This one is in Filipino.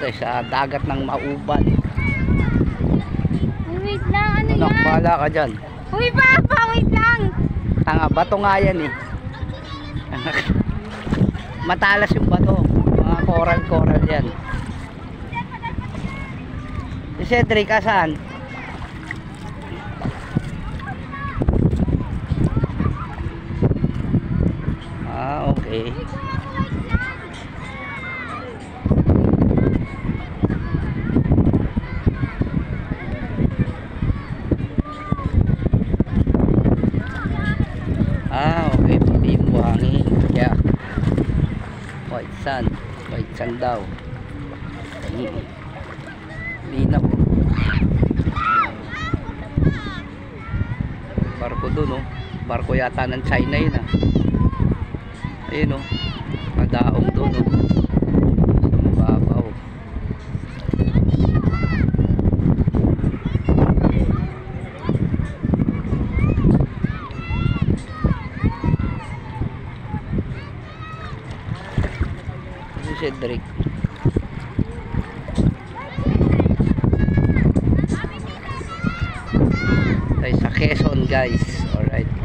tayo sa dagat ng Mauban. Wait lang, ano Anak, yan? bahala ka dyan. Uy, Papa, wait lang. Tanga, bato nga yan eh. Matalas yung bato. Mga coral yan. Si Cedric, asan? Okay. Okay, puti yung buhangin. Yeah. White sand daw. Linaw. Barko dun, oh. Barko yata ng China yun, ah. Ayun, oh. Madaong dun, oh. Sa mababaw. Si Cedric. Tayo sa Quezon, guys. Alright.